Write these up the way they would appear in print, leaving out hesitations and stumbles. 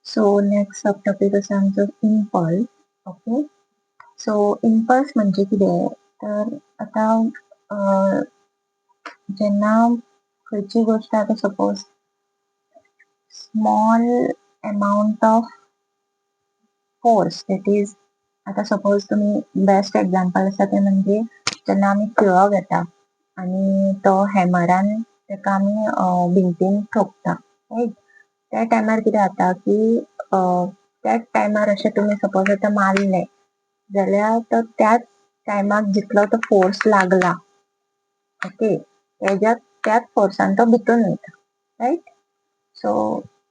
So next सब topic आसा आमचो इम्पल्स. ओके, सो इम्पल्स म्हणजे कितें तर आतां जेन्ना खंयची गोष्ट आतां suppose small amount of force that is, आता सपोज तुम्ही बेस्ट एक्झाम्पल आसा ते म्हणजे जेन्ना आमी खिळो घेता आनी तो हॅमरान तेका आमी भिंतीन ठोकता, रायट. त्या टायमार कितें जाता की त्याच टायमार अशें तुमी सपोज आतां मारलें जाल्यार तो त्याच टायमाक जितलो तो फोर्स लागला, ओके, त्याच फोर्सान तो भितून वयता, riot. So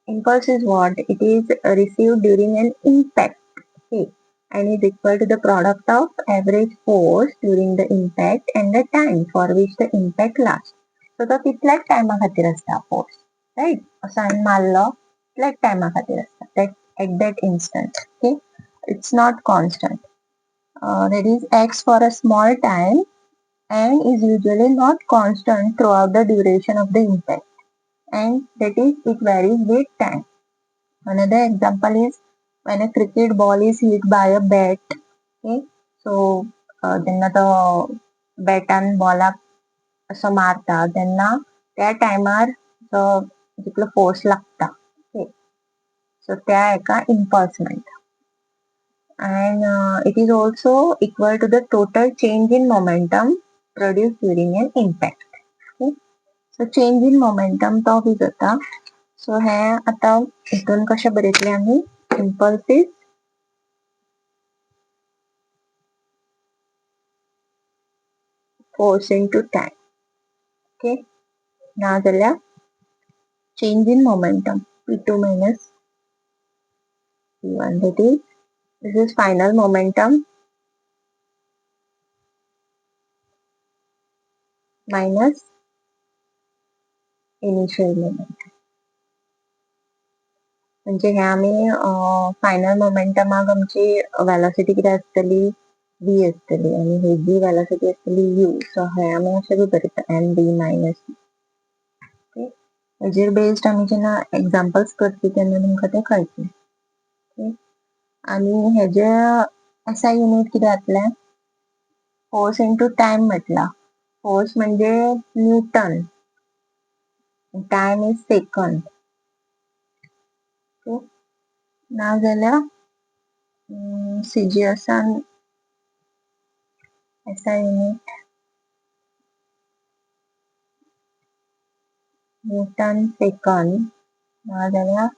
impulse is what? It is received during an impact, okay, and is equal to the product of average force during the impact and the time for which the impact lasts. So तो तितल्याच टायमा खातीर आसता force, riot. असो हांवें मारलो तितल्याच टायमा खातीर आसता, that at that instant, okay. It's not constant. That is acts for a small time and is usually not constant throughout the duration of the impact, and that is it varies with time. Another example is when a cricket ball is hit by a bat. Okay, so जेन्ना तो बॅटान बॉलाक असो मारता तेन्ना त्या टायमार जो जितलो force लागता, ओके, सो त्या हेका इम्पल्स म्हणटा. And it is also equal to the total change in momentum produced during an impact. Okay, so change in momentum तो बी जाता. सो हे आता हितून कशें बरयतले आमी, impulse is force into time. Okay, नाजाल्यार change in momentum p2 minus p1, that is this is final momentum minus initial momentum. म्हणजे हे आमी final मोमेंटमाक आमची वेलोसिटी कितें आसतली, v आसतली, आनी हेजी वेलोसिटी आसतली u. सो हे आमी अशें बी बरयता mv मायनस. ओके, हेजेर बेस्ड आमी जेन्ना एग्जाम्पल्स करतली तेन्ना तुमकां तें कळटलें. ओके, आनी हेजे एसआय युनिट कितें जातलें, फोर्स इंटू टायम म्हटला. फोर्स म्हणजे Newton, time is second. Okay, नाजाल्यार सीजीएसान एसआय युनिट न्यूटन सेकंड, नाजाल्यार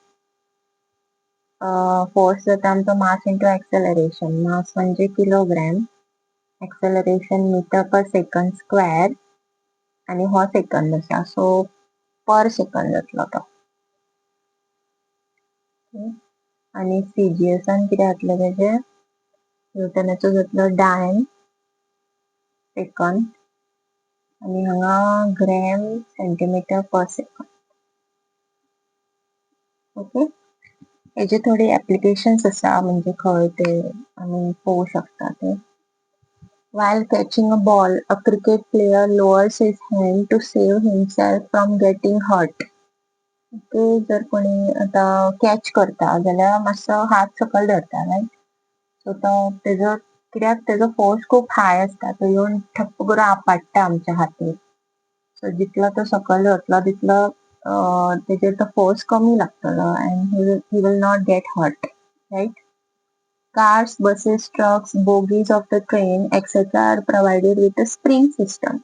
फोर्स जाता आमचो मास इंटू एक्सेलरेशन. मास म्हणजे किलोग्रॅम, एक्सेलरेशन मीटर पर सेकंड स्क्वेअर, आनी हो सेकंद आसा सो पर सेकंद जातलो तो. आनी सीजीएसान कितें जातलें तेजें, न्यूटनाचो जातलो डायन सेकंड, आनी हांगा ग्रॅम सेंटीमीटर पर सेकंड. ओके, हेजे थोडे एप्लिकेशन्स आसा म्हणजे खंय ते आमी पळोवंक शकता ते. While catching a ball, a cricket player lowers his hand to save himself from getting hurt. ते जर कोणी आतां कॅच करता जाल्यार मातसो हात सकयल धरता, रायट. सो तो तेजो कित्याक तेजो फोर्स खूब हाय आसता, तो येवन ठप्प करून आपटटा आमच्या हातीर. सो जितलो तो सकयल धरतलो तितलो तेजेर तो फोर्स कमी लागतलो and he will not get hurt, right. Cars, buses, trucks, bogies of the train, etc. are provided with a spring system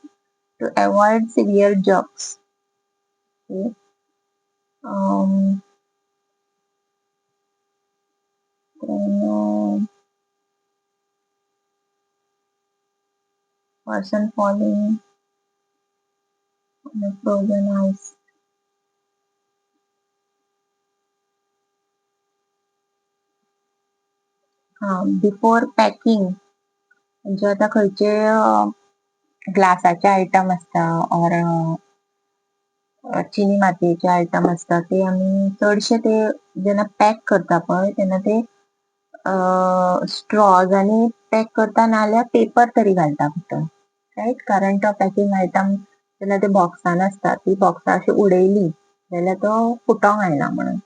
to avoid severe jerks. Okay. Then, person falling on a frozen ice. Before packing म्हणजे आता खंयचे ग्लासाचे item आसता or चिनी मातयेचे item आसता ते आमी चडशे ते जेन्ना पॅक करता पळय तेन्ना ते स्ट्रॉज आनी पॅक करता नाल्यार पेपर तरी घालता भितर, रायट. कारण तो पॅकिंग आयटम जेन्ना ते बॉक्सान आसता ती बॉक्सां अशी उडयली जाल्यार तो फुटोंक जायना म्हणून.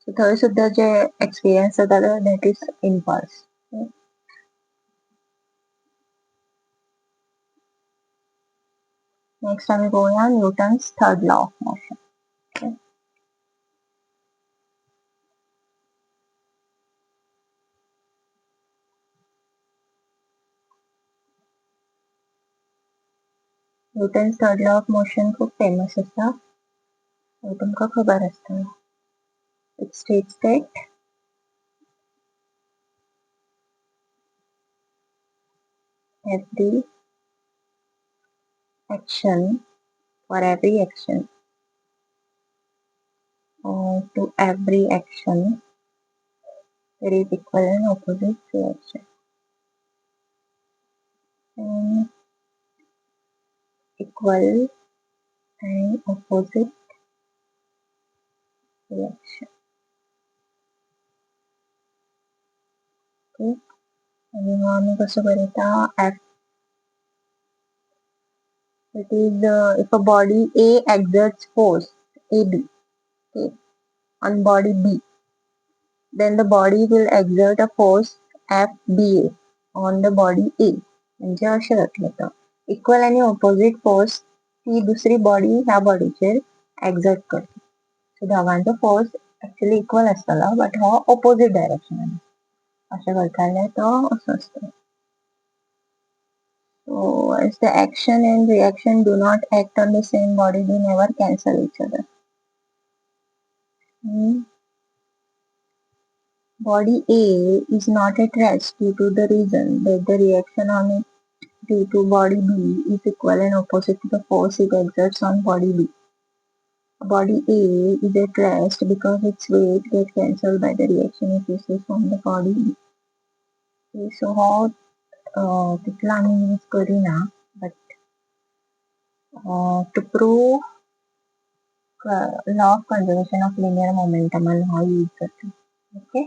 सो थंय सुद्दां जे एक्सपिरियन्स जाता दॅट इज इम्पल्स. नेक्स्ट आम्ही बघूया Newton's third law of motion. Newton's third law of motion खूप फेमस आसा, तुमकां खबर आसता. It states that every action, for every action, to every action there is equal and opposite reaction. And equal and opposite reaction. Okay. आणि मग आम्ही कसं बरयता F. It is if a body A exerts force AB, okay, on body B, then the body will exert a force FBA on the body A. म्हणजे अशें जातलें तो equal आणि opposite force ती दुसरी बॉडी ह्या बॉडीचेर एक्झर्ट करता. सो दोगांचो force actually equal आसतलो बट हो ऑपोजिट डायरेक्शनान अशें करताले तो असो आसता. So as the action and reaction do not act on the same body, they never cancel each other. Body A is not at rest due to the reason that the reaction on it due to body B is equal and opposite to the force it exerts on body B. Body A is at rest because its weight gets cancelled by the reaction it receives from the body B. Okay, so how तितला आम्ही use करिना, but to prove law of conservation of linear momentum and how use करता. Okay.